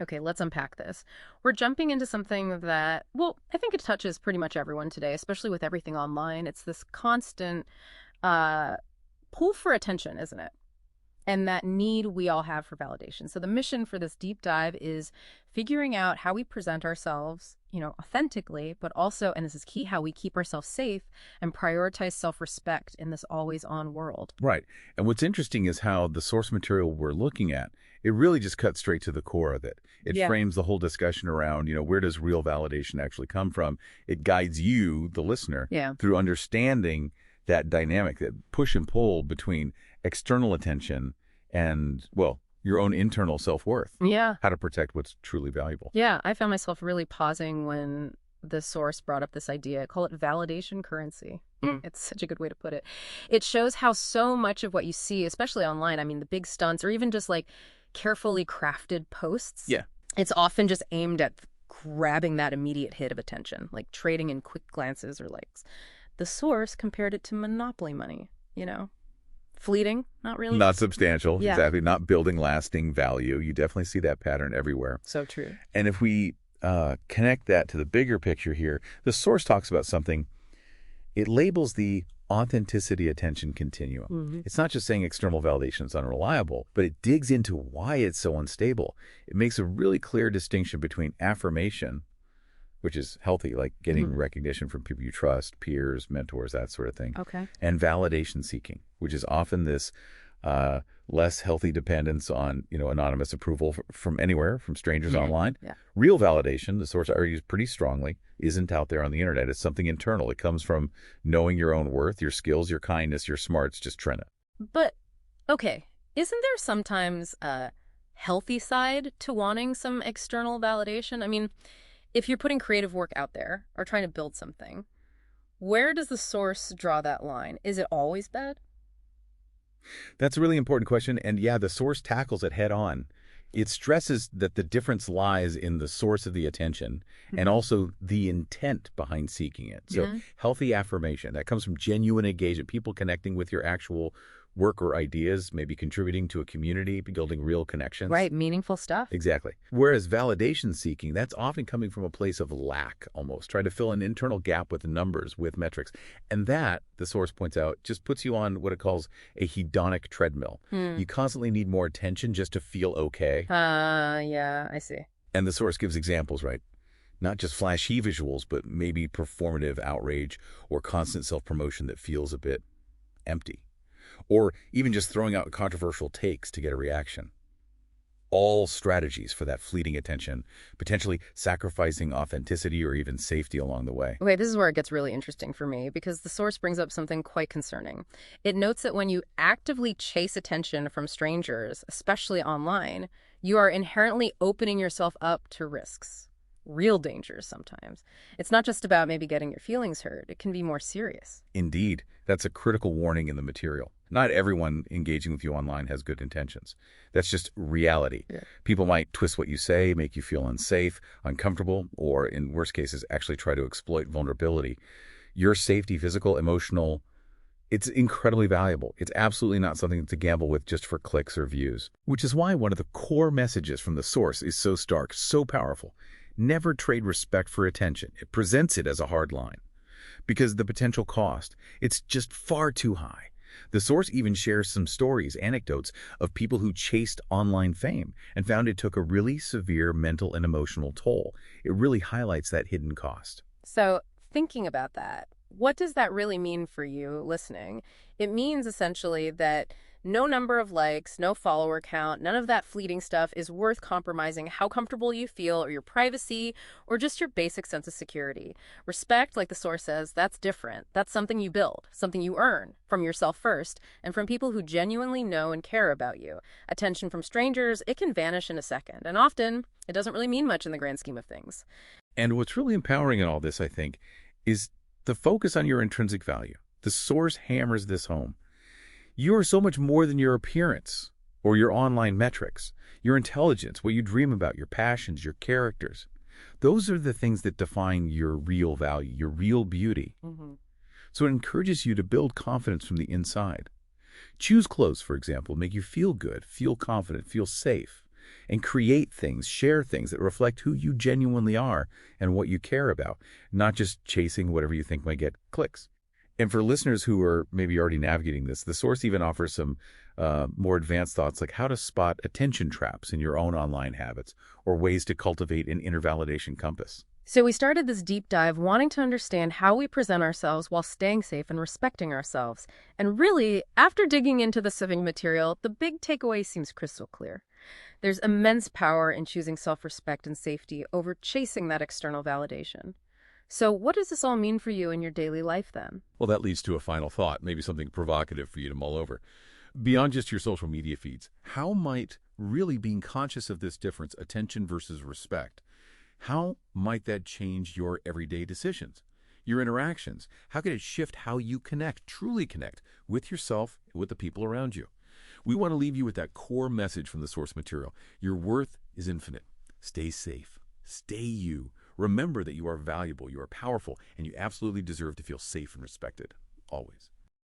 Okay, let's unpack this. We're jumping into something that, well, I think it touches pretty much everyone today, especially with everything online. It's this constant uh, pull for attention, isn't it? And that need we all have for validation. So the mission for this deep dive is figuring out how we present ourselves, authentically, but also, and this is key, how we keep ourselves safe and prioritize self-respect in this always-on world. Right. And what's interesting is how the source material we're looking at, it really just cuts straight to the core of it. It Yeah. frames the whole discussion around, where does real validation actually come from? It guides you, the listener, Yeah. through understanding that dynamic, that push and pull between external attention and, well, your own internal self-worth. Yeah. How to protect what's truly valuable. Yeah. I found myself really pausing when the source brought up this idea. I call it validation currency. It's such a good way to put it. It shows how so much of what you see, especially online, I mean, the big stunts or even just like carefully crafted posts. Yeah. It's often just aimed at grabbing that immediate hit of attention, like trading in quick glances or likes. The source compared it to monopoly money, Fleeting, not really. Not substantial, Yeah. exactly. Not building lasting value. You definitely see that pattern everywhere. So true. And if we connect that to the bigger picture here, the source talks about something. It labels the authenticity attention continuum. It's not just saying external validation is unreliable, but it digs into why it's so unstable. It makes a really clear distinction between affirmation, which is healthy, like getting recognition from people you trust, peers, mentors, that sort of thing. Okay. And validation seeking, which is often this less healthy dependence on, anonymous approval from anywhere, from strangers online. Yeah. Real validation, the source argues pretty strongly, isn't out there on the internet. It's something internal. It comes from knowing your own worth, your skills, your kindness, your smarts. Just trend it. But, okay, isn't there sometimes a healthy side to wanting some external validation? I mean, if you're putting creative work out there or trying to build something, where does the source draw that line? Is it always bad? That's a really important question. And yeah, the source tackles it head on. It stresses that the difference lies in the source of the attention and also the intent behind seeking it. So healthy affirmation, that comes from genuine engagement, people connecting with your actual work or ideas, maybe contributing to a community, building real connections. Right, meaningful stuff. Exactly. Whereas validation seeking, that's often coming from a place of lack almost, try to fill an internal gap with numbers, with metrics. And that, the source points out, just puts you on what it calls a hedonic treadmill. You constantly need more attention just to feel okay. Yeah, I see. And the source gives examples, right? Not just flashy visuals, but maybe performative outrage or constant self-promotion that feels a bit empty. Or even just throwing out controversial takes to get a reaction. All strategies for that fleeting attention, potentially sacrificing authenticity or even safety along the way. Okay, this is where it gets really interesting for me because the source brings up something quite concerning. It notes that when you actively chase attention from strangers, especially online, you are inherently opening yourself up to risks, real dangers sometimes. It's not just about maybe getting your feelings hurt. It can be more serious. Indeed, that's a critical warning in the material. Not everyone engaging with you online has good intentions. That's just reality. Yeah. People might twist what you say, make you feel unsafe, uncomfortable, or in worst cases, actually try to exploit vulnerability. Your safety, physical, emotional, it's incredibly valuable. It's absolutely not something to gamble with just for clicks or views. Which is why one of the core messages from the source is so stark, so powerful. Never trade respect for attention. It presents it as a hard line. Because the potential cost, it's just far too high. The source even shares some stories, anecdotes of people who chased online fame and found it took a really severe mental and emotional toll. It really highlights that hidden cost. So thinking about that, what does that really mean for you listening? It means essentially that no number of likes, no follower count, none of that fleeting stuff is worth compromising how comfortable you feel or your privacy or just your basic sense of security. Respect, like the source says, that's different. That's something you build, something you earn from yourself first and from people who genuinely know and care about you. Attention from strangers, it can vanish in a second. And often, it doesn't really mean much in the grand scheme of things. And what's really empowering in all this, I think, is the focus on your intrinsic value. The source hammers this home. You are so much more than your appearance or your online metrics, your intelligence, what you dream about, your passions, your characters. Those are the things that define your real value, your real beauty. So it encourages you to build confidence from the inside. Choose clothes, for example, make you feel good, feel confident, feel safe. and create things, share things that reflect who you genuinely are and what you care about, not just chasing whatever you think might get clicks. And for listeners who are maybe already navigating this, the source even offers some more advanced thoughts like how to spot attention traps in your own online habits or ways to cultivate an inner validation compass. So we started this deep dive wanting to understand how we present ourselves while staying safe and respecting ourselves. And really, after digging into the civic material, the big takeaway seems crystal clear. There's immense power in choosing self-respect and safety over chasing that external validation. So what does this all mean for you in your daily life then? Well, that leads to a final thought, maybe something provocative for you to mull over. Beyond just your social media feeds, how might really being conscious of this difference, attention versus respect, how might that change your everyday decisions, your interactions? How could it shift how you connect, truly connect with yourself, with the people around you? We want to leave you with that core message from the source material. Your worth is infinite. Stay safe. Stay you. Remember that you are valuable, you are powerful, and you absolutely deserve to feel safe and respected, always.